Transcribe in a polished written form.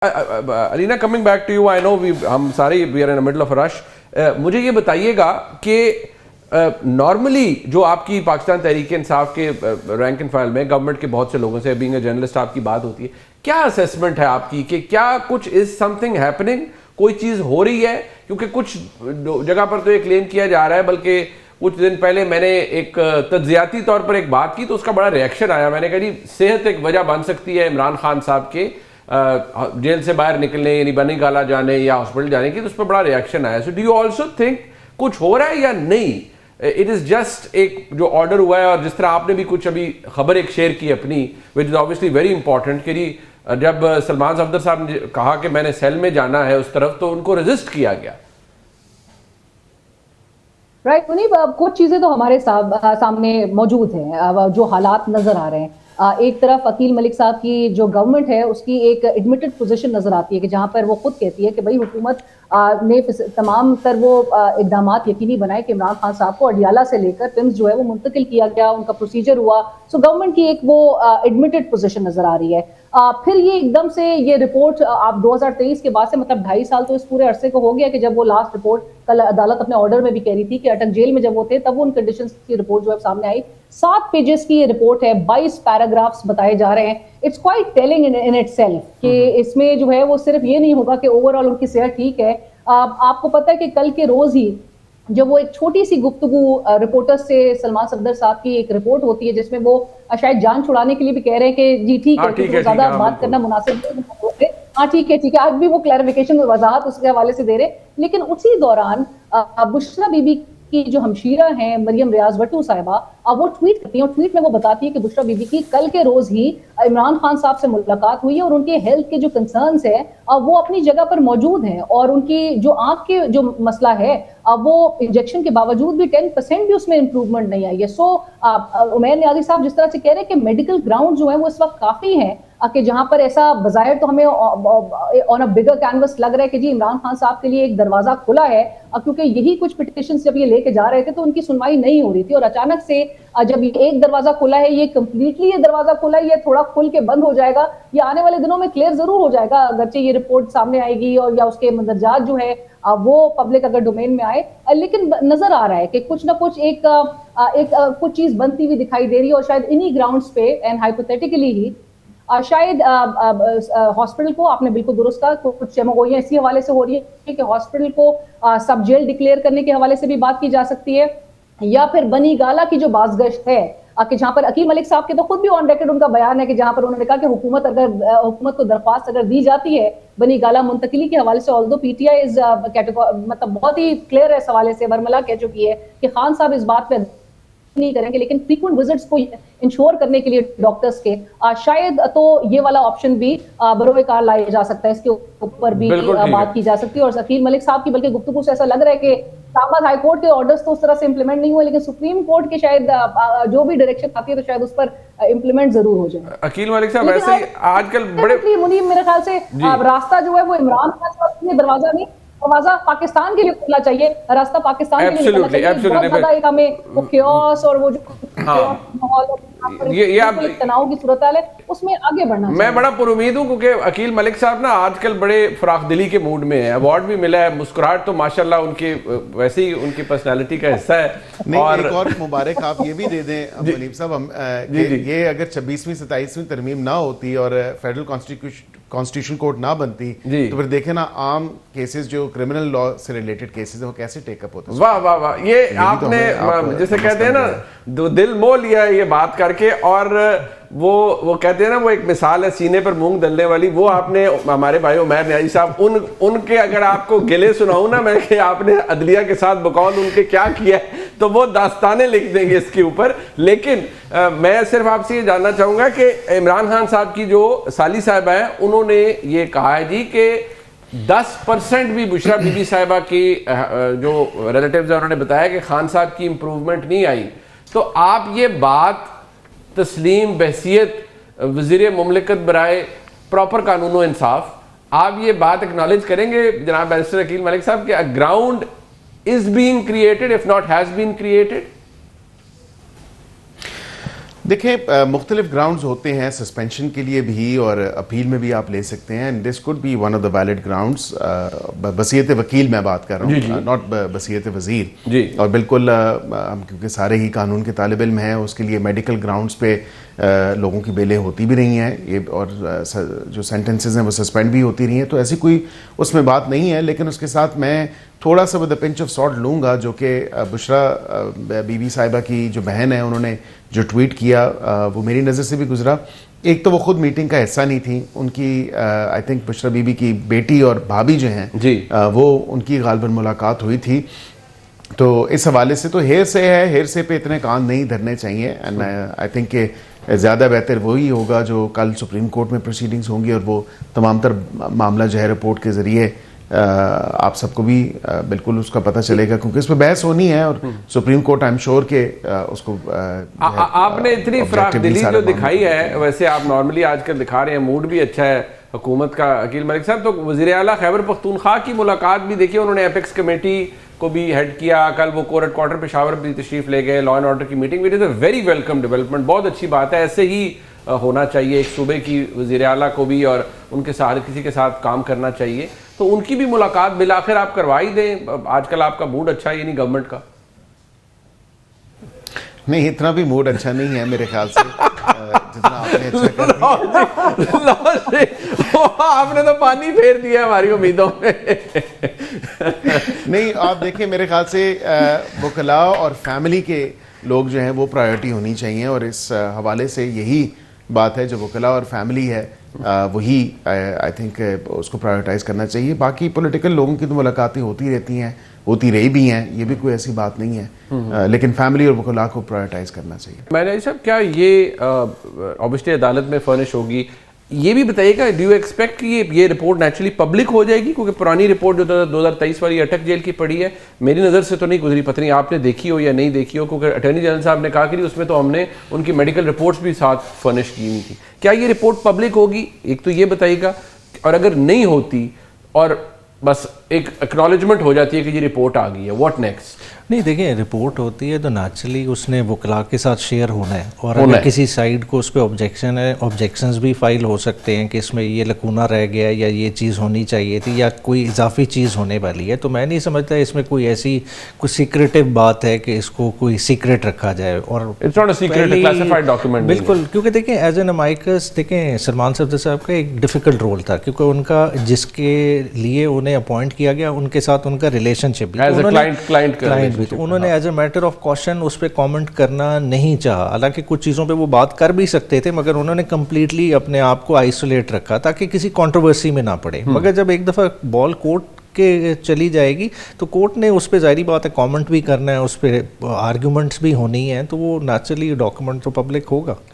علینا coming back to you, I know ہم سارے we are in middle of rush. مجھے یہ بتائیے گا کہ نارملی جو آپ کی پاکستان تحریک انصاف کے رینک اینڈ فائل میں گورنمنٹ کے بہت سے لوگوں سے بینگ اے جرنلسٹ آپ کی بات ہوتی ہے, کیا اسیسمنٹ ہے آپ کی کہ کیا کچھ از سم تھنگ ہیپننگ, کوئی چیز ہو رہی ہے؟ کیونکہ کچھ جگہ پر تو یہ کلیم کیا جا رہا ہے, بلکہ کچھ دن پہلے میں نے ایک تجزیاتی طور پر ایک بات کی تو اس کا بڑا ریئیکشن آیا. میں نے کہا جی صحت ایک وجہ بن سکتی ہے عمران خان صاحب کے جیل سے باہر نکلنے, یعنی بنی گالا جانے یا ہاسپٹل جانے کی, تو اس پہ بڑا ریئیکشن آیا. So do you also think کچھ ہو رہا ہے یا نہیں؟ اٹ از جسٹ ایک جو آرڈر ہوا ہے, اور جس طرح آپ نے بھی کچھ ابھی خبر ایک شیئر کی اپنی وچ از obviously ویری امپورٹنٹ, کہ جی جب سلمان صفدر صاحب نے کہا کہ میں نے سیل میں جانا ہے اس طرف, تو ان کو ریزسٹ کیا گیا. رائٹ منیب, کچھ چیزیں تو ہمارے سامنے موجود ہیں جو حالات نظر آ رہے ہیں. ایک طرف عقیل ملک صاحب کی جو گورنمنٹ ہے اس کی ایک ایڈمٹڈ پوزیشن نظر آتی ہے کہ جہاں پر وہ خود کہتی ہے کہ بھائی حکومت نے تمام تر وہ اقدامات یقینی بنائے کہ عمران خان صاحب کو اڈیالہ سے لے کر پمز جو ہے وہ منتقل کیا گیا, ان کا پروسیجر ہوا. سو گورنمنٹ کی ایک وہ ایڈمٹڈ پوزیشن نظر آ رہی ہے. پھر یہ ایک دم سے یہ رپورٹ آپ 2023 کے بعد سے, مطلب 2.5 سال تو اس پورے عرصے کو ہو گیا کہ جب وہ لاسٹ رپورٹ کل عدالت اپنے آرڈر میں بھی کہہ رہی تھی کہ اٹک جیل میں جب وہ تھے تب وہ ان کنڈیشنز کی رپورٹ جو ہے سامنے آئی. 7 پیجز کی یہ رپورٹ ہے, 22 پیراگرافز بتائے جا رہے ہیں. اٹس کوائٹ ٹیلنگ ان اٹ سیلف کہ اس میں جو ہے وہ صرف یہ نہیں ہوگا کہ اوور آل ان کی صحت ٹھیک ہے. آپ کو پتہ ہے کہ کل کے روز ہی جب وہ ایک چھوٹی سی گفتگو رپورٹر سے سلمان صفدر صاحب کی ایک رپورٹ ہوتی ہے جس میں وہ شاید جان چھڑانے کے لیے بھی کہہ رہے ہیں کہ جی ٹھیک ہے, کیونکہ زیادہ بات کرنا مناسب نہیں, ہاں ٹھیک ہے آج بھی وہ کلیریفیکیشن وضاحت اس کے حوالے سے دے رہے. لیکن اسی دوران بشرا بی بی کی جو ہمشیرہ ہیں مریم ریاض وٹو صاحبہ, وہ ٹویٹ کرتی ہیں, اور ٹویٹ میں وہ بتاتی ہے کہ بشرا بی بی کی کل کے روز ہی عمران خان صاحب سے ملاقات ہوئی ہے اور ان کے ہیلتھ کے جو کنسرنز ہیں وہ اپنی جگہ پر موجود ہیں, اور ان کی جو آنکھ کے جو مسئلہ ہے وہ انجیکشن کے باوجود بھی 10% بھی اس میں امپروومنٹ نہیں آئی ہے. سو عمیر نیازی صاحب جس طرح سے کہہ رہے ہیں کہ میڈیکل گراؤنڈ جو ہیں وہ اس وقت کافی ہیں کہ جہاں پر ایسا بظاہر تو ہمیں آن اے بگر کینوس لگ رہا ہے کہ جی عمران خان صاحب کے لیے ایک دروازہ کھلا ہے, کیونکہ یہی کچھ پٹیشنز جب یہ لے کے جا رہے تھے تو ان کی سنوائی نہیں ہو رہی تھی, اور اچانک سے جب یہ ایک دروازہ کھلا ہے, یہ کمپلیٹلی یہ دروازہ کھلا ہے, یہ تھوڑا کھل کے بند ہو جائے گا, یہ آنے والے دنوں میں کلیئر ضرور ہو جائے گا اگرچہ یہ رپورٹ سامنے آئے گی اور یا اس کے مندرجات جو ہے وہ پبلک اگر ڈومین میں آئے. لیکن نظر آ رہا ہے کہ کچھ نہ کچھ ایک کچھ چیز بنتی ہوئی دکھائی دے رہی ہے, اور شاید انہی گراؤنڈز پہ اینڈ ہائپوتھیٹیکلی ہی شاید ہاسپٹل کو, آپ نے بالکل درست کہا, کچھ چمگوئیاں اسی حوالے سے ہو رہی ہے کہ ہاسپٹل کو سب جیل ڈکلیئر کرنے کے حوالے سے بھی بات کی جا سکتی ہے, یا پھر بنی گالا کی جو بازگشت ہے کہ جہاں پر عقیل ملک صاحب کے تو خود بھی آن ریکارڈ ان کا بیان ہے کہ جہاں پر انہوں نے کہا کہ حکومت کو درخواست اگر دی جاتی ہے بنی گالا منتقلی کے حوالے سے, آلدو پی ٹی آئی مطلب بہت ہی کلیئر ہے اس حوالے سے, برملا کہہ چکی ہے کہ خان صاحب اس بات پہ نہیں کریں گے, لیکن فریکوینٹ وزٹس کو انشور کرنے کے لیے ڈاکٹرز کے شاید تو یہ والا آپشن بھی بروئے کار لایا جا سکتا ہے, اس کے اوپر بھی بات کی جا سکتی ہے. اور عقیل ملک صاحب کی بلکہ گفتگو سے ایسا لگ رہا ہے کہ اسلام آباد ہائی کورٹ کے آرڈرز تو اس طرح سے امپلیمنٹ نہیں ہوئے, لیکن سپریم کورٹ کے شاید جو بھی ڈائریکشن آتی ہے تو شاید اس پر امپلیمنٹ ضرور ہو جائے. عقیل ملک صاحب ویسے ہی آج کل بڑے منیب میرے خیال سے راستہ جو ہے وہ عمران خان صاحب کے دروازہ نہیں, دروازہ پاکستان کے لیے کھلنا چاہیے, راستہ پاکستان کے لیے کھلنا چاہیے. بہت زیادہ ایک ہمیں وہ کیوس اور وہ جو ماحول تناؤ کی صورتحال ہے اس میں آگے بڑھنا چاہیے. میں بڑا پر امید ہوں کیونکہ عقیل ملک صاحب نا آج کل بڑے فراخ دلی کے موڈ میں ہیں, ایوارڈ بھی ملا ہے, مسکراہٹ تو ماشاءاللہ ان کی ویسے ہی ان کی پرسنالٹی کا حصہ ہے. اور ایک اور مبارک آپ یہ بھی دے دیں منیب صاحب, یہ اگر 26ویں 27ویں ترمیم نہ ہوتی اور فیڈرل کانسٹیٹیوشن کورٹ نہ بنتی تو پھر دیکھیں نا عام کیسز جو کرمنل لا سے ریلیٹڈ کیسز ہیں وہ کیسے ٹیک اپ ہوتے ہیں. واہ واہ واہ, یہ آپ نے جیسے کہتے ہیں نا دل مو لیا ہے یہ بات کر کے, اور وہ کہتے ہیں نا وہ ایک مثال ہے سینے پر مونگ دلنے والی, وہ آپ نے ہمارے بھائی عمیر نیازی صاحب ان کے اگر آپ کو گلے سناؤں نا میں کہ آپ نے عدلیہ کے ساتھ بقول ان کے کیا کیا ہے تو وہ داستانیں لکھ دیں گے اس کے اوپر. لیکن میں صرف آپ سے یہ جاننا چاہوں گا کہ عمران خان صاحب کی جو سالی صاحبہ ہیں انہوں نے یہ کہا ہے جی کہ 10% بھی بشرا بی بی صاحبہ کی جو ریلیٹیوز ہیں انہوں نے بتایا کہ خان صاحب کی امپروومنٹ نہیں آئی. تو آپ یہ بات تسلیم بحثیت وزیر مملکت برائے پراپر قانون و انصاف, آپ یہ بات اکنالج کریں گے جناب بیرسٹر عقیل ملک صاحب کہ ground is being created if not has been created? دیکھیں مختلف گراؤنڈز ہوتے ہیں سسپینشن کے لیے بھی اور اپیل میں بھی آپ لے سکتے ہیں. And this could be one of the valid grounds. بصیرت وکیل میں بات کر رہا ہوں, ناٹ بصیرت وزیر. اور بالکل ہم کیونکہ سارے ہی قانون کے طالب علم ہیں, اس کے لیے میڈیکل گراؤنڈز پہ لوگوں کی بیلیں ہوتی بھی رہی ہیں یہ, اور جو سینٹنسز ہیں وہ سسپینڈ بھی ہوتی رہی ہیں, تو ایسی کوئی اس میں بات نہیں ہے. لیکن اس کے ساتھ میں تھوڑا سا ود پنچ آف سالٹ لوں گا, جو کہ بشرا بی بی صاحبہ کی جو بہن ہے, انہوں نے جو ٹویٹ کیا وہ میری نظر سے بھی گزرا. ایک تو وہ خود میٹنگ کا حصہ نہیں تھی, ان کی I think Bushra be be کی بیٹی اور بھابھی جو ہیں وہ ان کی غالباً ملاقات ہوئی تھی. تو اس حوالے سے تو ہیر سے ہے, ہیر سے پہ اتنے کان نہیں دھرنے چاہیے. اینڈ آئی تھنک کہ زیادہ بہتر وہی ہوگا جو کل سپریم کورٹ میں پروسیڈنگز ہوں گی, اور وہ تمام تر معاملہ جو ہے رپورٹ کے ذریعے آپ سب کو بھی بالکل اس کا پتہ چلے گا, کیونکہ اس پہ بحث ہونی ہے. اور supreme court I am sure کہ اس کو آپ نے اتنی فراخ دلی جو دکھائی ہے, ویسے آپ نارملی آج کل دکھا رہے ہیں, موڈ بھی اچھا ہے حکومت کا عقیل ملک صاحب. تو وزیر اعلیٰ خیبر پختونخوا کی ملاقات بھی دیکھیے, انہوں نے ایپیکس کمیٹی کو بھی ہیڈ کیا, کل وہ کورٹ کوارٹر پشاور بھی تشریف لے گئے, لا اینڈ آرڈر کی میٹنگ بھی. ویری ویلکم ڈیولپمنٹ, بہت اچھی بات ہے, ایسے ہی ہونا چاہیے ایک صوبے کی وزیر اعلیٰ کو بھی, اور ان کے ساتھ کسی کے ساتھ کام کرنا چاہیے. تو ان کی بھی ملاقات بالآخر آپ کروا ہی دیں. آج کل آپ کا موڈ اچھا ہے یعنی گورنمنٹ کا؟ نہیں, اتنا بھی موڈ اچھا نہیں ہے میرے خیال سے جتنا آپ نے اچھا کر دیا. آپ نے تو پانی پھیر دیا ہماری امیدوں میں. نہیں, آپ دیکھیں میرے خیال سے وکلاء اور فیملی کے لوگ جو ہیں وہ پرائیورٹی ہونی چاہیے, اور اس حوالے سے یہی بات ہے جو وکلاء اور فیملی ہے وہی آئی تھنک اس کو پرائیورٹائز کرنا چاہیے. باقی پولیٹیکل لوگوں کی تو ملاقاتیں ہوتی رہتی ہیں, ہوتی رہی بھی ہیں, یہ بھی کوئی ایسی بات نہیں ہے, لیکن فیملی اور وکلاء کو پرائیورٹائز کرنا چاہیے. میں نے صاحب کیا یہ اوبیسلی عدالت میں فرنش ہوگی, یہ بھی بتائیے گا, ڈو یو ایکسپیکٹ کہ یہ رپورٹ نیچرلی پبلک ہو جائے گی؟ کیونکہ پرانی رپورٹ جو 2023 والی اٹک جیل کی پڑی ہے, میری نظر سے تو نہیں گزری, پتہ نہیں آپ نے دیکھی ہو یا نہیں دیکھی ہو, کیونکہ اٹارنی جنرل صاحب نے کہا کہ اس میں تو ہم نے ان کی میڈیکل رپورٹس بھی ساتھ فرنش کی ہوئی تھی. کیا یہ رپورٹ پبلک ہوگی؟ ایک تو یہ بتائیے گا, اور اگر نہیں ہوتی اور بس ایک ایکنالجمنٹ ہو جاتی ہے کہ یہ رپورٹ آ گئی ہے, واٹ نیکسٹ؟ نہیں دیکھیں, رپورٹ ہوتی ہے تو نیچرلی اس نے وکلاء کے ساتھ شیئر ہونا ہے, اور اگر کسی سائڈ کو اس پہ آبجیکشن ہے, آبجیکشنز بھی فائل ہو سکتے ہیں کہ اس میں یہ لکونہ رہ گیا یا یہ چیز ہونی چاہیے تھی یا کوئی اضافی چیز ہونے والی ہے. تو میں نہیں سمجھتا اس میں کوئی ایسی کوئی سیکریٹو بات ہے کہ اس کو کوئی سیکریٹ رکھا جائے. اور it's not a secret, classified document. بالکل, کیونکہ دیکھیں ایز این امائکس دیکھیں سلمان صفدر صاحب کا ایک ڈیفیکلٹ رول تھا, کیونکہ ان کا جس کے لیے انہیں اپوائنٹ کیا گیا ان کے ساتھ ان کا ریلیشن شپ بھی, کلائنٹ بھی, تو انہوں نے ایز اے میٹر آف کوشن اس پہ کامنٹ کرنا نہیں چاہا. حالانکہ کچھ چیزوں پہ وہ بات کر بھی سکتے تھے, مگر انہوں نے کمپلیٹلی اپنے آپ کو آئسولیٹ رکھا تاکہ کسی کنٹروورسی میں نہ پڑے. مگر جب ایک دفعہ بال کورٹ کے چلی جائے گی تو کورٹ نے اس پہ ظاہری بات ہے کامنٹ بھی کرنا ہے, اس پہ آرگیومنٹس بھی ہونی ہیں, تو وہ نیچرلی ڈاکومنٹ تو پبلک ہوگا.